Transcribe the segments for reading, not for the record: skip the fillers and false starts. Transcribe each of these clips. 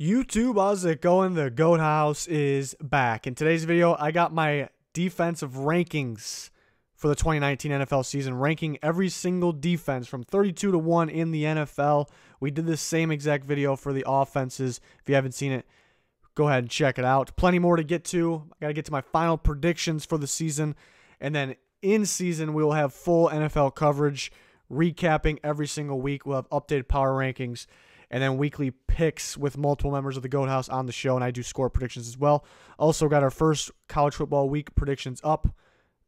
YouTube, how's it going? The Goat House is back. In today's video, I got my defensive rankings for the 2019 NFL season, ranking every single defense from 32 to 1 in the NFL. We did the same exact video for the offenses. If you haven't seen it, go ahead and check it out. Plenty more to get to. I got to get to my final predictions for the season. And then in season, we will have full NFL coverage, recapping every single week. We'll have updated power rankings, and then weekly picks with multiple members of the Goat House on the show, and I do score predictions as well. Also got our first college football week predictions up.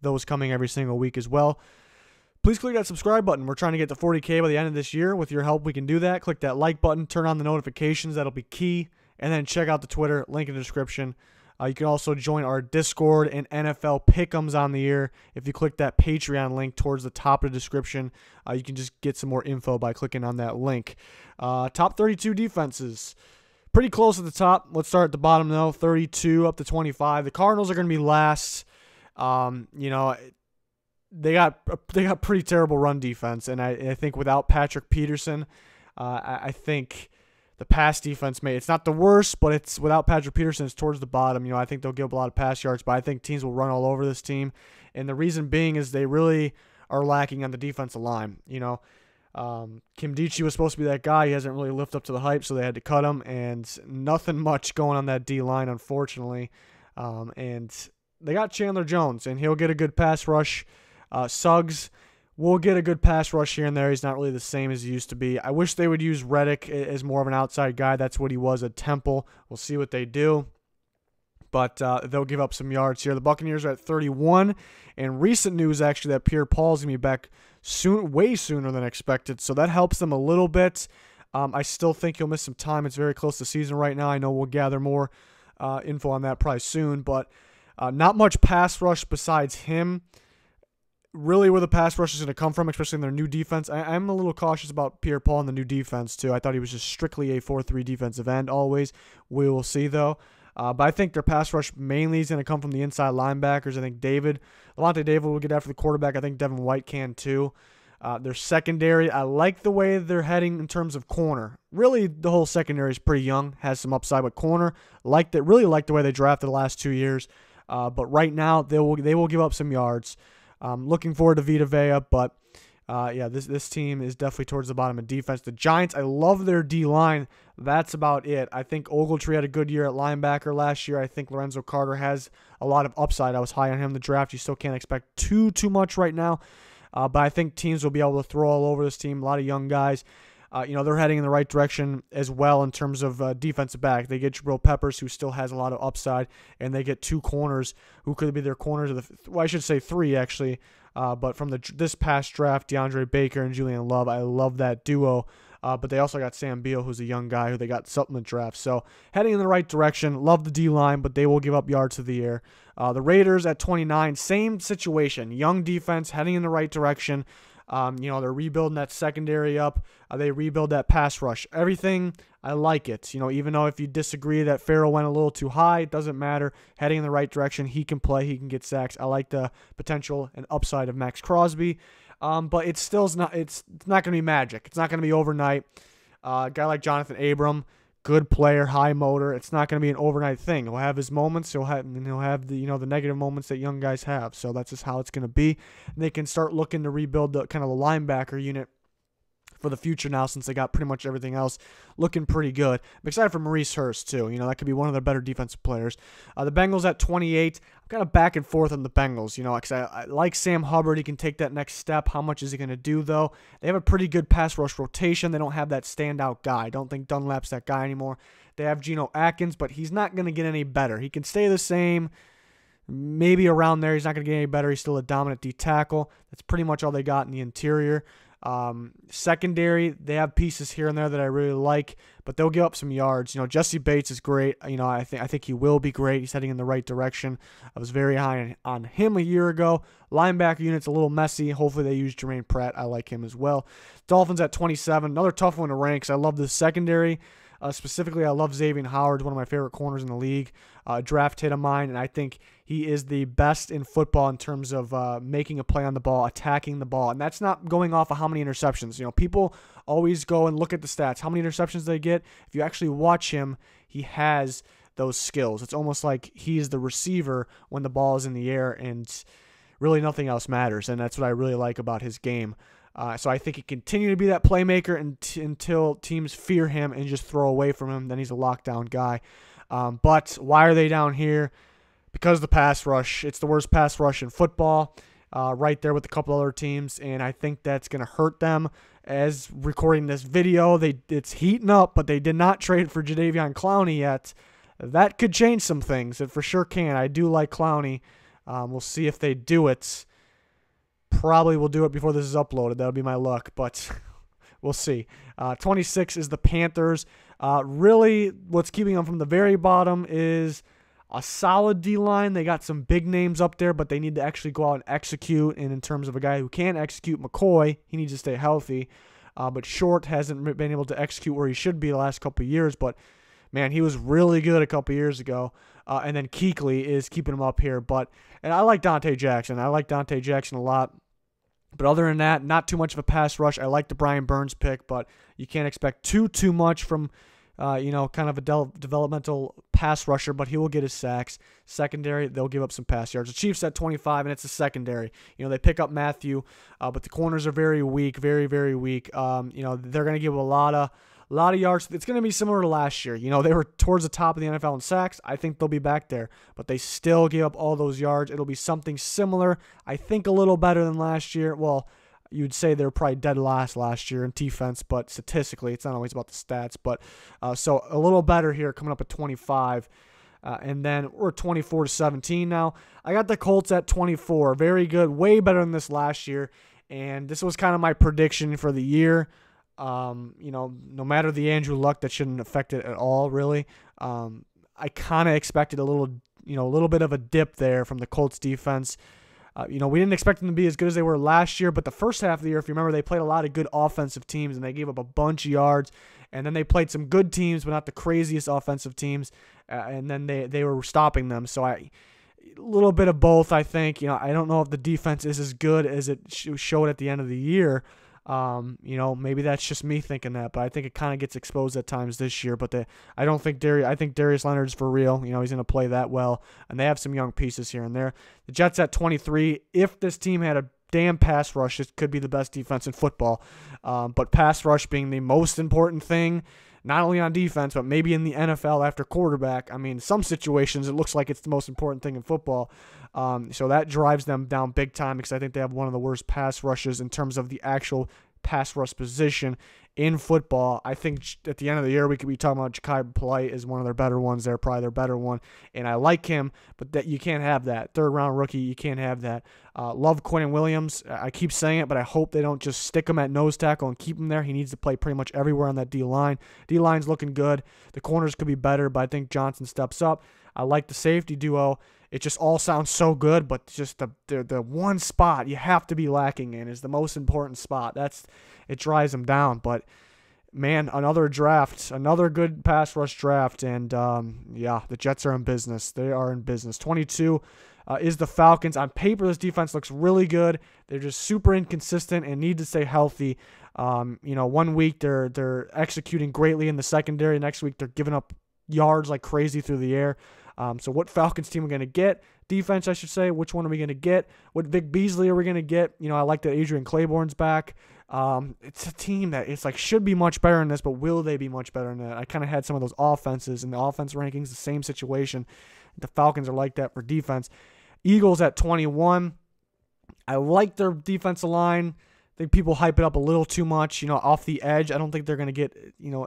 Those coming every single week as well. Please click that subscribe button. We're trying to get to 40K by the end of this year. With your help, we can do that. Click that like button. Turn on the notifications. That'll be key. And then check out the Twitter. Link in the description. You can also join our Discord and NFL Pick'ems on the year. If you click that Patreon link towards the top of the description, you can just get some more info by clicking on that link. Top 32 defenses. Pretty close at the top. Let's start at the bottom, though. 32 up to 25. The Cardinals are going to be last. They got pretty terrible run defense, and I think without Patrick Peterson, I think the pass defense it's not the worst, but it's without Patrick Peterson, it's towards the bottom. I think they'll give up a lot of pass yards, but I think teams will run all over this team, and the reason being is they really are lacking on the defensive line. Kim Dichie was supposed to be that guy. He hasn't really lived up to the hype, so they had to cut him, and nothing much going on that D-line, unfortunately. And they got Chandler Jones, and he'll get a good pass rush. Suggs will get a good pass rush here and there. He's not really the same as he used to be. I wish they would use Reddick as more of an outside guy. That's what he was at Temple. We'll see what they do. But they'll give up some yards here. The Buccaneers are at 31. And recent news, actually, that Pierre Paul's going to be back soon, way sooner than expected. So that helps them a little bit. I still think he'll miss some time. It's very close to season right now. I know we'll gather more info on that probably soon. But not much pass rush besides him. Really where the pass rush is going to come from, especially in their new defense. I'm a little cautious about Pierre Paul in the new defense, too. I thought he was just strictly a 4-3 defensive end always. We will see, though. But I think their pass rush mainly is going to come from the inside linebackers. I think Levante David will get after the quarterback. I think Devin White can, too. Their secondary, I like the way they're heading in terms of corner. Really, the whole secondary is pretty young, has some upside, but corner, really like the way they drafted the last 2 years. But right now, they will give up some yards. Looking forward to Vita Vea, but this team is definitely towards the bottom of defense. The Giants, I love their D-line. That's about it. I think Ogletree had a good year at linebacker last year. I think Lorenzo Carter has a lot of upside. I was high on him in the draft. You still can't expect too much right now, but I think teams will be able to throw all over this team. A lot of young guys. They're heading in the right direction as well in terms of defensive back. They get Jabril Peppers, who still has a lot of upside, and they get two corners who could be their corners of I should say three, actually. But from this past draft, DeAndre Baker and Julian Love, I love that duo. But they also got Sam Beal, who's a young guy who they got supplement draft. So heading in the right direction. Love the D-line, but they will give up yards to the air. The Raiders at 29, same situation. Young defense, heading in the right direction. They're rebuilding that secondary up. They rebuild that pass rush. Everything, I like it. Even though if you disagree that Farrell went a little too high, it doesn't matter. Heading in the right direction, he can play. He can get sacks. I like the potential and upside of Max Crosby. But it's not going to be magic. It's not going to be overnight. A guy like Jonathan Abram, good player, high motor. It's not going to be an overnight thing. He'll have his moments. He'll have the the negative moments that young guys have. So that's just how it's going to be. And they can start looking to rebuild the kind of the linebacker unit for the future now, since they got pretty much everything else looking pretty good. I'm excited for Maurice Hurst, too. That could be one of their better defensive players. The Bengals at 28. I'm kind of back and forth on the Bengals, because I like Sam Hubbard. He can take that next step. How much is he going to do, though? They have a pretty good pass rush rotation. They don't have that standout guy. I don't think Dunlap's that guy anymore. They have Geno Atkins, but he's not going to get any better. He can stay the same, maybe around there. He's not going to get any better. He's still a dominant D tackle. That's pretty much all they got in the interior. Secondary, they have pieces here and there that I really like, but they'll give up some yards. Jesse Bates is great. I think he will be great. He's heading in the right direction. I was very high on him a year ago. Linebacker unit's a little messy. Hopefully they use Jermaine Pratt. I like him as well. Dolphins at 27. Another tough one to rank because I love the secondary. Specifically, I love Xavier Howard, one of my favorite corners in the league, draft hit of mine, and I think he is the best in football in terms of making a play on the ball, attacking the ball, and that's not going off of how many interceptions. People always go and look at the stats, how many interceptions they get. If you actually watch him, he has those skills. It's almost like he's the receiver when the ball is in the air, and really nothing else matters, and that's what I really like about his game. So I think he continue to be that playmaker until teams fear him and just throw away from him. Then he's a lockdown guy. But why are they down here? Because of the pass rush. It's the worst pass rush in football, right there with a couple other teams, and I think that's going to hurt them. As recording this video, it's heating up, but they did not trade for Jadeveon Clowney yet. That could change some things. It for sure can. I do like Clowney. We'll see if they do it. Probably will do it before this is uploaded. That'll be my luck, but we'll see. 26 is the Panthers. Really, what's keeping them from the very bottom is a solid D-line. They got some big names up there, but they need to actually go out and execute. And in terms of a guy who can execute, McCoy, he needs to stay healthy. But Short hasn't been able to execute where he should be the last couple of years. But, man, he was really good a couple of years ago. And then Kuechly is keeping him up here. And I like Dante Jackson. I like Dante Jackson a lot. But other than that, not too much of a pass rush. I like the Brian Burns pick, but you can't expect too much from, kind of a developmental pass rusher, but he will get his sacks. Secondary, they'll give up some pass yards. The Chiefs at 25, and it's a secondary. They pick up Matthew, but the corners are very weak, very, very weak. They're going to give a lot of yards. It's going to be similar to last year. They were towards the top of the NFL in sacks. I think they'll be back there, but they still gave up all those yards. It'll be something similar. I think a little better than last year. Well, you'd say they were probably dead last year in defense, but statistically, it's not always about the stats. But so a little better here coming up at 25. And then we're 24-17 now. I got the Colts at 24. Very good. Way better than this last year. And this was kind of my prediction for the year. No matter the Andrew Luck, that shouldn't affect it at all, really. I kind of expected a little bit of a dip there from the Colts defense. We didn't expect them to be as good as they were last year, but the first half of the year, if you remember, they played a lot of good offensive teams, and they gave up a bunch of yards, and then they played some good teams, but not the craziest offensive teams, and then they were stopping them. So a little bit of both, I think. I don't know if the defense is as good as it showed at the end of the year. Maybe that's just me thinking that, but I think it kind of gets exposed at times this year. But I think Darius Leonard's for real. He's going to play that well, and they have some young pieces here and there. The Jets at 23. If this team had a damn pass rush, it could be the best defense in football. But pass rush being the most important thing, not only on defense, but maybe in the NFL after quarterback. I mean, some situations it looks like it's the most important thing in football. So that drives them down big time because I think they have one of the worst pass rushes in terms of the actual pass rush position in football. I think at the end of the year we could be talking about Ja'Kai Polite is one of their better ones. They're probably their better one, and I like him, but that you can't have that. Third-round rookie, you can't have that. Love Quinnen Williams. I keep saying it, but I hope they don't just stick him at nose tackle and keep him there. He needs to play pretty much everywhere on that D-line. D-line's looking good. The corners could be better, but I think Johnson steps up. I like the safety duo. It just all sounds so good, but just the one spot you have to be lacking in is the most important spot. It drives them down. But, man, another good pass rush draft. And, the Jets are in business. They are in business. 22 is the Falcons. On paper, this defense looks really good. They're just super inconsistent and need to stay healthy. 1 week they're executing greatly in the secondary. Next week they're giving up yards like crazy through the air. So what Falcons team are going to get? Defense, I should say. Which one are we going to get? What Vic Beasley are we going to get? I like that Adrian Claiborne's back. It's a team that it's like should be much better than this, but will they be much better than that? I kind of had some of those offenses in the offense rankings, the same situation. The Falcons are like that for defense. Eagles at 21. I like their defensive line. I think people hype it up a little too much, off the edge. I don't think they're going to get,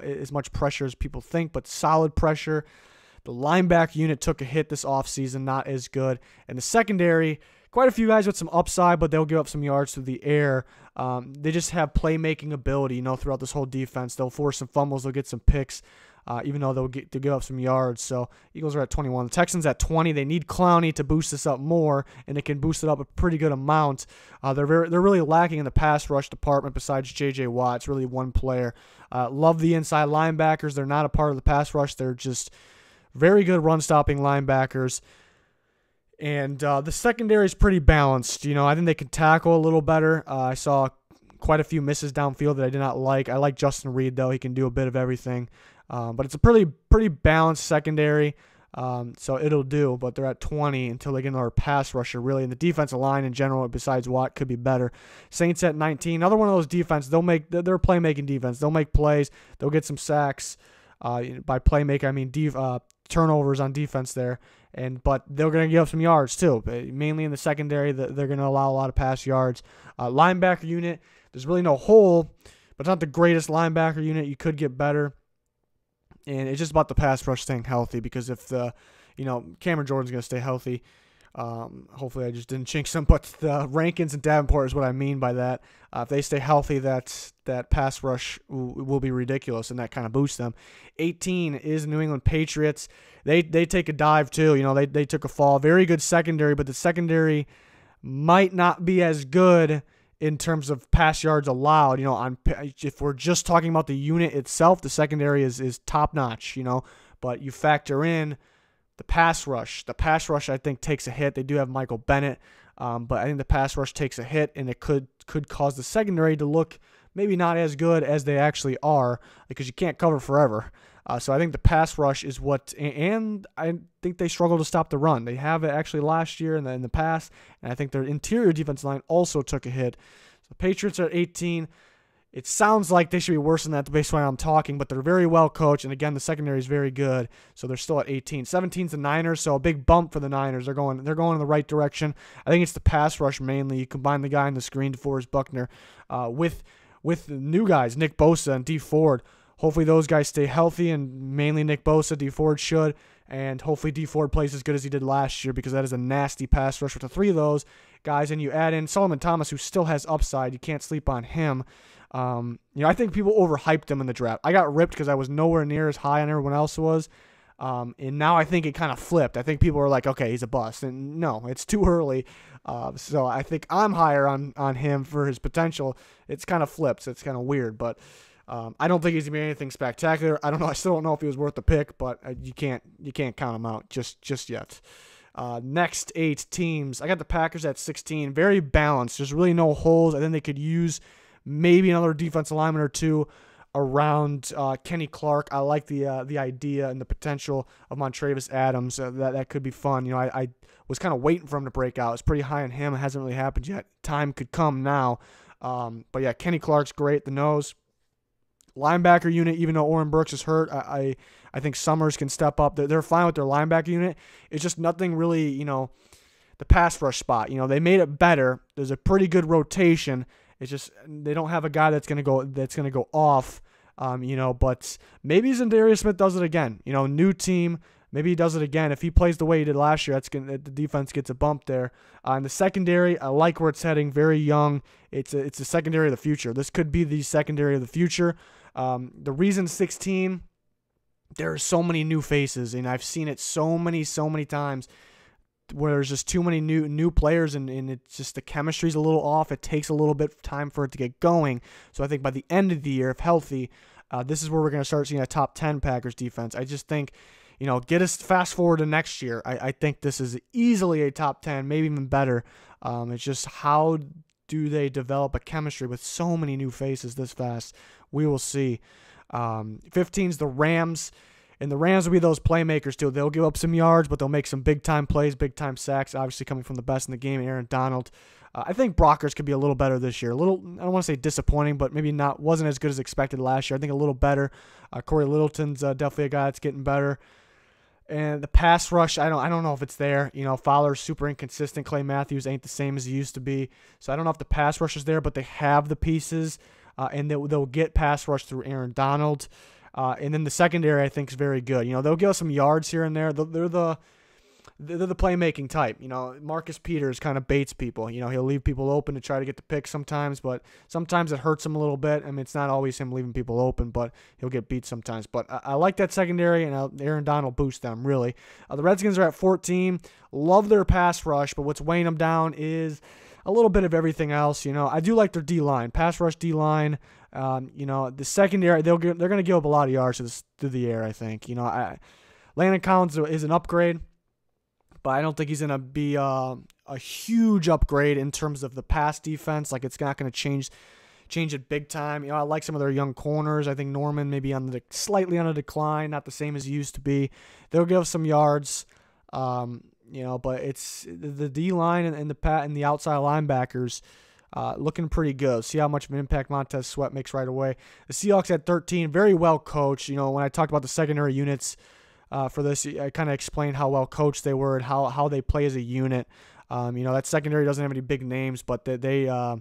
as much pressure as people think, but solid pressure. The linebacker unit took a hit this offseason, not as good. And the secondary, quite a few guys with some upside, but they'll give up some yards through the air. They just have playmaking ability, throughout this whole defense. They'll force some fumbles. They'll get some picks. even though they'll give up some yards. So Eagles are at 21. The Texans at 20. They need Clowney to boost this up more, and they can boost it up a pretty good amount. They're really lacking in the pass rush department besides J.J. Watt. It's really one player. Love the inside linebackers. They're not a part of the pass rush. They're just very good run-stopping linebackers. And the secondary is pretty balanced. I think they can tackle a little better. I saw quite a few misses downfield that I did not like. I like Justin Reed, though. He can do a bit of everything. But it's a pretty balanced secondary, so it'll do. But they're at 20 until they get another pass rusher, really. And the defensive line in general, besides Watt, could be better. Saints at 19. Another one of those defenses. They're playmaking defense. They'll make plays. They'll get some sacks. By playmaking, I mean turnovers on defense there. But they're going to give up some yards, too. Mainly in the secondary, they're going to allow a lot of pass yards. Linebacker unit, there's really no hole, but it's not the greatest linebacker unit. You could get better. And it's just about the pass rush staying healthy, because if Cameron Jordan's going to stay healthy, hopefully I just didn't jinx them, but the Rankins and Davenport is what I mean by that. If they stay healthy, that pass rush will be ridiculous, and that kind of boosts them. 18 is New England Patriots. They take a dive too. They took a fall. Very good secondary, but the secondary might not be as good in terms of pass yards allowed. If we're just talking about the unit itself, the secondary is top notch. But you factor in the pass rush. The pass rush, I think, takes a hit. They do have Michael Bennett, but I think the pass rush takes a hit, and it could cause the secondary to look maybe not as good as they actually are, because you can't cover forever. So I think the pass rush is and I think they struggle to stop the run. They have it actually last year in the past, and I think their interior defense line also took a hit. So the Patriots are at 18. It sounds like they should be worse than that based on how I'm talking, but they're very well coached, and again, the secondary is very good, so they're still at 18. 17's the Niners, so a big bump for the Niners. They're going in the right direction. I think it's the pass rush mainly. You combine the guy on the screen, DeForest Buckner, with the new guys, Nick Bosa and Dee Ford. Hopefully those guys stay healthy, and mainly Nick Bosa. Dee Ford should, and hopefully Dee Ford plays as good as he did last year, because that is a nasty pass rush with the three of those guys, and you add in Solomon Thomas, who still has upside. You can't sleep on him. I think people overhyped him in the draft. I got ripped because I was nowhere near as high on everyone else was. And now I think it kind of flipped. I think people are like, okay, he's a bust. And no, it's too early. So I think I'm higher on him for his potential. It's kind of flipped. So it's kind of weird. But I don't think he's going to be anything spectacular. I don't know. I still don't know if he was worth the pick, but you can't count him out just yet. Next 8 teams. I got the Packers at 16. Very balanced. There's really no holes. I think they could use maybe another defensive lineman or two around Kenny Clark. I like the idea and the potential of Montravius Adams. That could be fun. I was kind of waiting for him to break out. It's pretty high on him. It hasn't really happened yet. Time could come now. But yeah, Kenny Clark's great. The nose. Linebacker unit, even though Oren Burks is hurt, I think Summers can step up. They're fine with their linebacker unit. It's just nothing really, the pass rush spot. They made it better. There's a pretty good rotation. It's just they don't have a guy that's gonna go off, But maybe Za'Darius Smith does it again. New team, maybe he does it again. If he plays the way he did last year, the defense gets a bump there. In the secondary, I like where it's heading. Very young. It's a secondary of the future. This could be the secondary of the future. The reason 16, there are so many new faces, and I've seen it so many times, where there's just too many new players, and it's just the chemistry's a little off. It takes a little bit of time for it to get going. So I think by the end of the year, if healthy, this is where we're going to start seeing a top 10 Packers defense. I just think, get us fast forward to next year. I think this is easily a top 10, maybe even better. It's just how do they develop a chemistry with so many new faces this fast? We will see. 15's the Rams. And the Rams will be those playmakers, too. They'll give up some yards, but they'll make some big-time plays, big-time sacks, obviously coming from the best in the game, Aaron Donald. I think Brockers could be a little better this year. I don't want to say disappointing, but maybe wasn't as good as expected last year. I think a little better. Corey Littleton's definitely a guy that's getting better. And the pass rush, I don't know if it's there. Fowler's super inconsistent. Clay Matthews ain't the same as he used to be. So I don't know if the pass rush is there, but they have the pieces, and they'll get pass rush through Aaron Donald. And then the secondary, I think, is very good. They'll give us some yards here and there. They're they're the playmaking type. Marcus Peters kind of baits people. He'll leave people open to try to get the pick sometimes, but sometimes it hurts him a little bit. I mean, it's not always him leaving people open, but he'll get beat sometimes. But I like that secondary, and Aaron Donald will boost them, really. The Redskins are at 14. Love their pass rush, but what's weighing them down is a little bit of everything else. I do like their D-line, pass rush D-line. The secondary, they're going to give up a lot of yards through the air, I think. Landon Collins is an upgrade, but I don't think he's going to be a huge upgrade in terms of the pass defense. Like, it's not going to change it big time. I like some of their young corners. I think Norman may be slightly on a decline, not the same as he used to be. They'll give us some yards, but it's the D-line and the outside linebackers looking pretty good. See how much of an impact Montez Sweat makes right away. The Seahawks at 13, very well coached. When I talked about the secondary units for this, I kind of explained how well coached they were and how they play as a unit. That secondary doesn't have any big names, but they a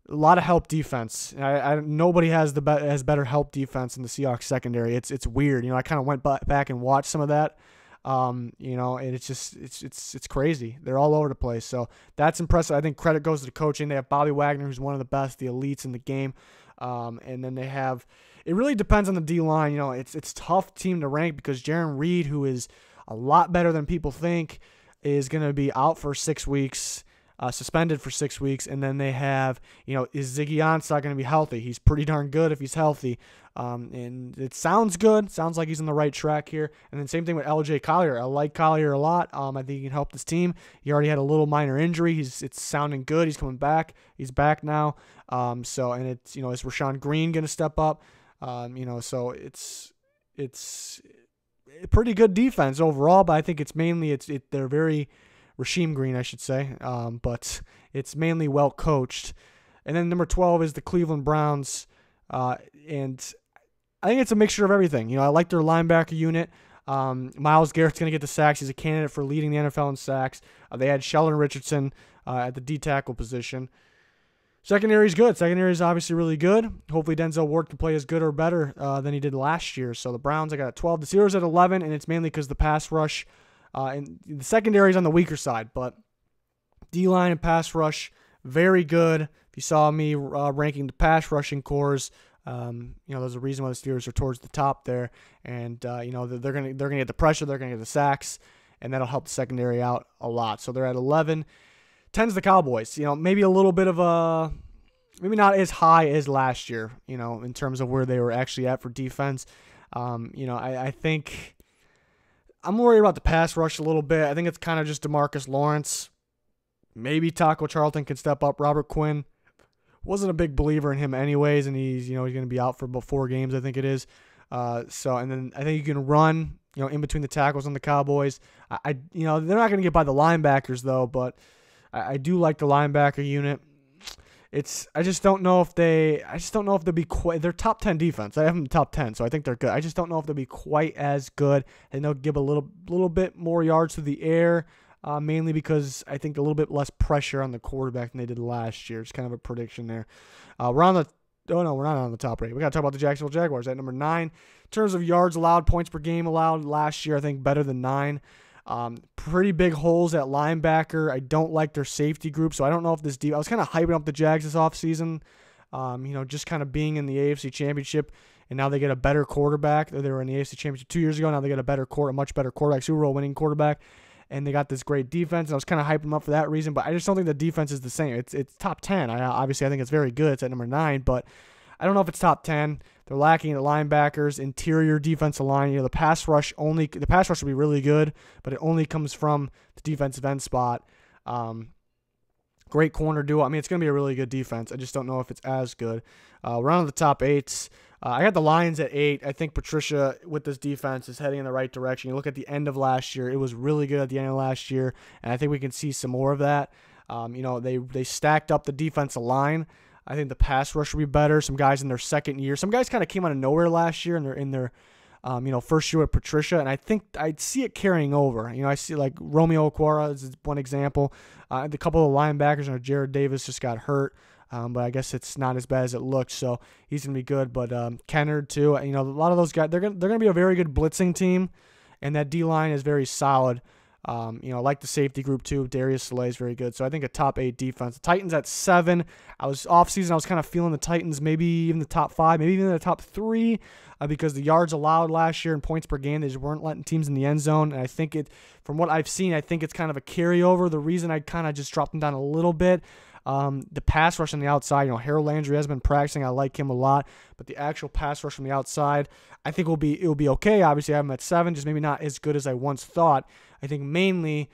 lot of help defense. Nobody has better help defense in the Seahawks secondary. It's weird. I kind of went back and watched some of that. And it's crazy. They're all over the place. So that's impressive. I think credit goes to the coaching. They have Bobby Wagner, who's one of the best, the elites in the game. And then it really depends on the D-line. It's tough team to rank because Jaron Reed, who is a lot better than people think, is going to be out for 6 weeks, suspended for 6 weeks. And then they have, is Ziggy Ansah going to be healthy? He's pretty darn good if he's healthy. And it sounds good. Sounds like he's on the right track here. And then same thing with LJ Collier. I like Collier a lot. I think he can help this team. He already had a little minor injury. It's sounding good. He's coming back. He's back now. And is Rashawn Green going to step up? So it's pretty good defense overall, but I think it's mainly they're very Rasheem Green, I should say. But it's mainly well coached. And then number 12 is the Cleveland Browns. And I think it's a mixture of everything. I like their linebacker unit. Myles Garrett's going to get the sacks. He's a candidate for leading the NFL in sacks. They had Sheldon Richardson at the D tackle position. Secondary is good. Secondary is obviously really good. Hopefully Denzel Ward can play as good or better than he did last year. So the Browns, I got at 12. The Steelers at 11, and it's mainly because the pass rush. And the secondary is on the weaker side, but D-line and pass rush, very good. If you saw me ranking the pass rushing cores, there's a reason why the Steelers are towards the top there, and they're gonna get the pressure, they're gonna get the sacks, and that'll help the secondary out a lot. So they're at 11. 10's the Cowboys. Maybe a little bit of maybe not as high as last year. In terms of where they were actually at for defense. I think I'm worried about the pass rush a little bit. I think it's kind of just DeMarcus Lawrence. Maybe Taco Charlton can step up. Robert Quinn, wasn't a big believer in him anyways, and he's going to be out for about 4 games, I think it is. And then I think you can run, in between the tackles on the Cowboys. They're not going to get by the linebackers though, but I do like the linebacker unit. I just don't know if they'll be quite. They're top 10 defense. I have them top 10, so I think they're good. I just don't know if they'll be quite as good, and they'll give a little bit more yards through the air. Mainly because I think a little bit less pressure on the quarterback than they did last year. It's kind of a prediction there. We're not on the top rate. We got to talk about the Jacksonville Jaguars at number 9. In terms of yards allowed, points per game allowed last year, I think better than 9. Pretty big holes at linebacker. I don't like their safety group, so I don't know if this I was kind of hyping up the Jags this offseason, just kind of being in the AFC Championship, and now they get a better quarterback. They were in the AFC Championship 2 years ago. Now they get a much better quarterback, Super Bowl winning quarterback. And they got this great defense, and I was kind of hyping them up for that reason, but I just don't think the defense is the same. It's top 10. I think it's very good. It's at number 9, but I don't know if it's top 10. They're lacking at linebackers, interior defensive line. The pass rush will be really good, but it only comes from the defensive end spot. Great corner duo. It's going to be a really good defense. I just don't know if it's as good. We're on the top 8s. I got the Lions at 8. I think Patricia, with this defense, is heading in the right direction. You look at the end of last year. It was really good at the end of last year, and I think we can see some more of that. They stacked up the defensive line. I think the pass rush will be better. Some guys in their second year. Some guys kind of came out of nowhere last year, and they're in their first year with Patricia, and I think I'd see it carrying over. I see like Romeo Okwara is one example. The couple of linebackers, Jared Davis just got hurt. But I guess it's not as bad as it looks, so he's gonna be good. But Kennard too, a lot of those guys, they're gonna be a very good blitzing team, and that D line is very solid. I like the safety group too. Darius Slay is very good. So I think a top 8 defense. The Titans at 7. I was kind of feeling the Titans maybe even the top 5, maybe even the top 3 because the yards allowed last year and points per game, they just weren't letting teams in the end zone. And I think from what I've seen, I think it's kind of a carryover. The reason I kind of just dropped them down a little bit, the pass rush on the outside, Harold Landry has been practicing. I like him a lot, but the actual pass rush from the outside, I think it will be okay. Obviously, I have him at 7, just maybe not as good as I once thought. I think mainly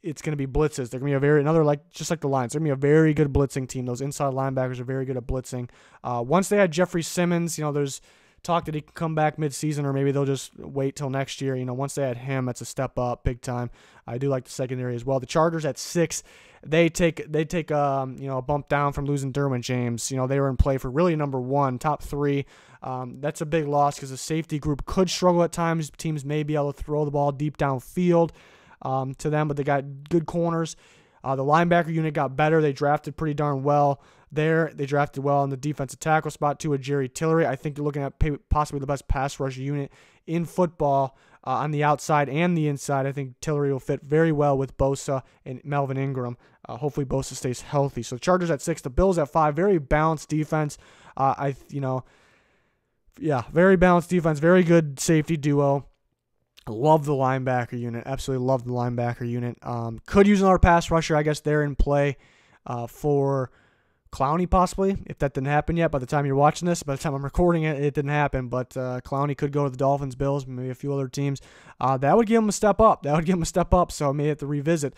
it's going to be blitzes. They're going to be just like the Lions. They're going to be a very good blitzing team. Those inside linebackers are very good at blitzing. Once they had Jeffrey Simmons, there's talk that he can come back mid-season, or maybe they'll just wait till next year. Once they had him, that's a step up big time. I do like the secondary as well. The Chargers at 6, they take a bump down from losing Derwin James. They were in play for really number 1, top 3. That's a big loss because the safety group could struggle at times. Teams may be able to throw the ball deep downfield to them, but they got good corners. The linebacker unit got better. They drafted pretty darn well there. They drafted well in the defensive tackle spot too with Jerry Tillery. I think they're looking at possibly the best pass rush unit in football on the outside and the inside. I think Tillery will fit very well with Bosa and Melvin Ingram. Hopefully Bosa stays healthy. So the Chargers at 6, the Bills at 5. Very balanced defense. Very balanced defense. Very good safety duo. Love the linebacker unit. Absolutely love the linebacker unit. Could use another pass rusher. I guess they're in play for Clowney possibly, if that didn't happen yet. By the time you're watching this, by the time I'm recording it, it didn't happen. But Clowney could go to the Dolphins, Bills, maybe a few other teams. That would give him a step up. So I may have to revisit.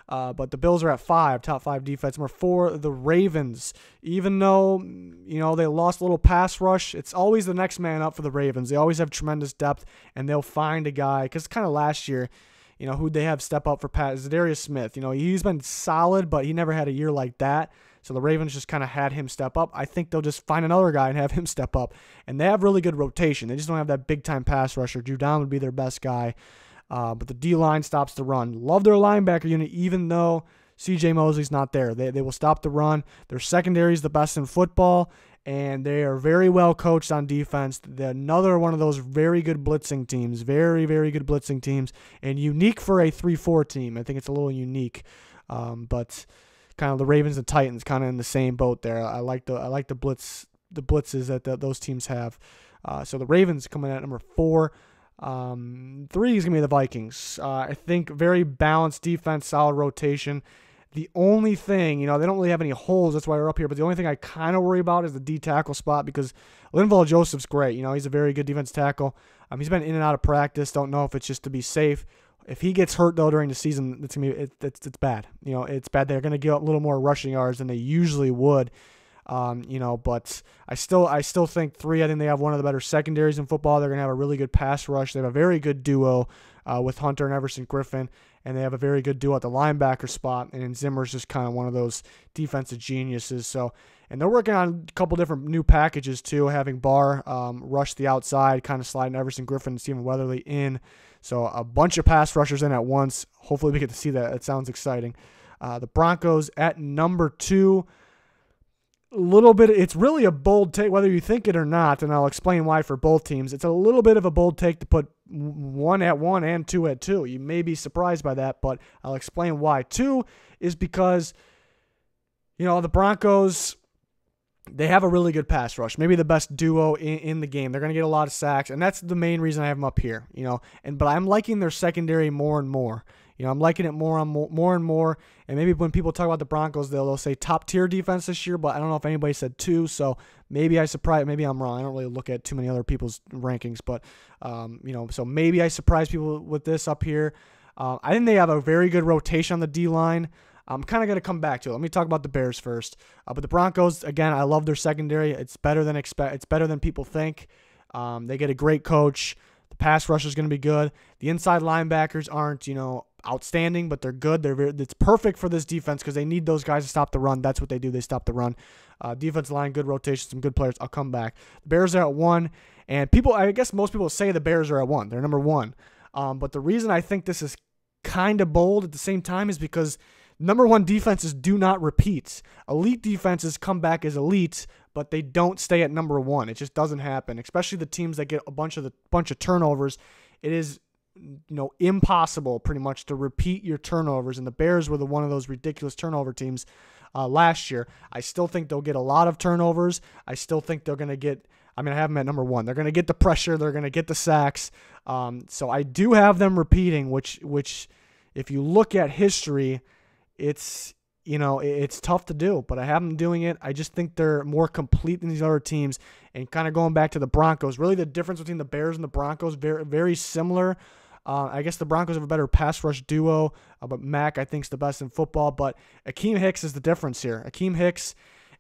But the Bills are at 5, top 5 defense. Number 4, the Ravens. Even though, they lost a little pass rush, it's always the next man up for the Ravens. They always have tremendous depth, and they'll find a guy. Because kind of last year, who they have step up for pass, Zadarius Smith. He's been solid, but he never had a year like that. So the Ravens just kind of had him step up. I think they'll just find another guy and have him step up. And they have really good rotation. They just don't have that big-time pass rusher. Drew Down would be their best guy. But the D-line stops the run. Love their linebacker unit, even though C.J. Mosley's not there. They will stop the run. Their secondary is the best in football, and they are very well coached on defense. They're another one of those very good blitzing teams, very, very good blitzing teams, and unique for a 3-4 team. I think it's a little unique, but kind of the Ravens and Titans kind of in the same boat there. I like the blitzes that those teams have. So the Ravens coming in at number 4. 3 is going to be the Vikings. I think very balanced defense, solid rotation. The only thing, they don't really have any holes. That's why we're up here. But the only thing I kind of worry about is the D tackle spot because Linval Joseph's great. He's a very good defense tackle. He's been in and out of practice. Don't know if it's just to be safe. If he gets hurt though during the season, it's bad. It's bad. They're going to give up a little more rushing yards than they usually would. But I still think 3. I think they have one of the better secondaries in football. They're going to have a really good pass rush. They have a very good duo with Hunter and Everson Griffin, and they have a very good duo at the linebacker spot. And then Zimmer's just kind of one of those defensive geniuses. So, and they're working on a couple different new packages too, having Barr rush the outside, kind of sliding Everson Griffin and Stephen Weatherly in. So a bunch of pass rushers in at once. Hopefully we get to see that. It sounds exciting. The Broncos at number 2. It's really a bold take, whether you think it or not, and I'll explain why for both teams. It's a little bit of a bold take to put 1 at 1 and 2 at 2. You may be surprised by that, but I'll explain why. 2 is because, the Broncos, they have a really good pass rush, maybe the best duo in the game. They're going to get a lot of sacks, and that's the main reason I have them up here. But I'm liking their secondary more and more. I'm liking it more and more. And maybe when people talk about the Broncos, they'll say top tier defense this year, but I don't know if anybody said 2. So maybe maybe I'm wrong. I don't really look at too many other people's rankings, but so maybe I surprise people with this up here. I think they have a very good rotation on the D line. I'm kind of going to come back to it. Let me talk about the Bears first. But the Broncos, again, I love their secondary. It's better than people think. They get a great coach. The pass rush is going to be good. The inside linebackers aren't, outstanding, but they're good. It's perfect for this defense because they need those guys to stop the run. That's what they do. They stop the run. Defense line, good rotation, some good players. I'll come back. The Bears are at 1, and I guess most people say the Bears are at 1. They're number 1. But the reason I think this is kind of bold at the same time is because number 1 defenses do not repeat. Elite defenses come back as elite, but they don't stay at number 1. It just doesn't happen, especially the teams that get a bunch of turnovers. It is impossible pretty much to repeat your turnovers, and the Bears were one of those ridiculous turnover teams last year. I still think they'll get a lot of turnovers. I still think they're going to get, I have them at number 1. They're going to get the pressure. They're going to get the sacks. So I do have them repeating, which if you look at history, it's tough to do, but I have them doing it. I just think they're more complete than these other teams. And kind of going back to the Broncos, really the difference between the Bears and the Broncos, very, very similar. I guess the Broncos have a better pass rush duo, but Mac, I think, is the best in football. But Akeem Hicks is the difference here. Akeem Hicks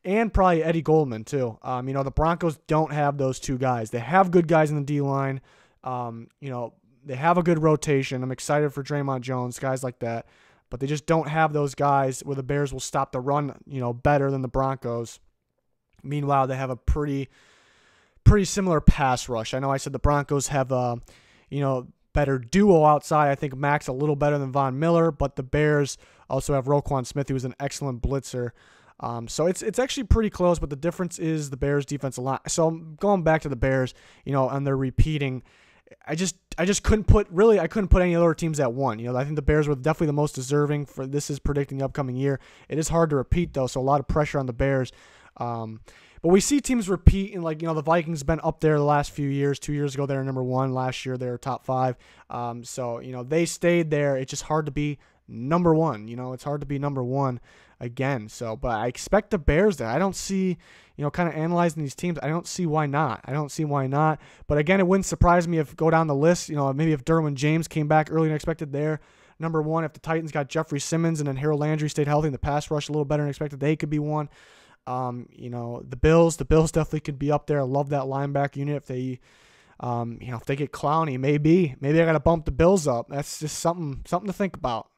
and probably Eddie Goldman, too. The Broncos don't have those two guys. They have good guys in the D-line. They have a good rotation. I'm excited for Draymond Jones, guys like that. But they just don't have those guys where the Bears will stop the run, better than the Broncos. Meanwhile, they have a pretty similar pass rush. I know I said the Broncos have a, better duo outside. I think Mac's a little better than Von Miller, but the Bears also have Roquan Smith, who is an excellent blitzer. So it's actually pretty close, but the difference is the Bears' defensive line. So going back to the Bears, and they're repeating, I just couldn't put any other teams at 1. I think the Bears were definitely the most deserving for this is predicting the upcoming year. It is hard to repeat though, so a lot of pressure on the Bears. But we see teams repeat, and the Vikings have been up there the last few years. 2 years ago, they were number 1. Last year, they were top 5. So they stayed there. It's just hard to be number 1. It's hard to be number 1 again. So, but I expect the Bears there. I don't see, kind of analyzing these teams, I don't see why not. But again, it wouldn't surprise me if go down the list, maybe if Derwin James came back earlier than expected there. Number 1, if the Titans got Jeffrey Simmons and then Harold Landry stayed healthy and the pass rush a little better than expected, they could be 1. The Bills definitely could be up there. I love that linebacker unit. If they, if they get Clowney, maybe I got to bump the Bills up. That's just something to think about.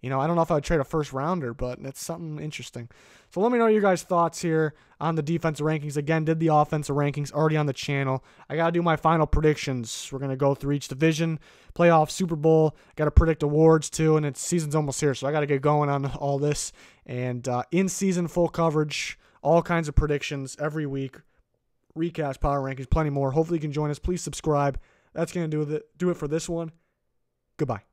I don't know if I would trade a first rounder, but that's something interesting. So let me know your guys' thoughts here on the defensive rankings. Again, did the offensive rankings already on the channel. I got to do my final predictions. We're going to go through each division, playoff, Super Bowl. Got to predict awards too, and it's season's almost here, so I got to get going on all this. And in-season full coverage, all kinds of predictions every week, recaps, power rankings, plenty more. Hopefully you can join us. Please subscribe. That's going to do it for this one. Goodbye.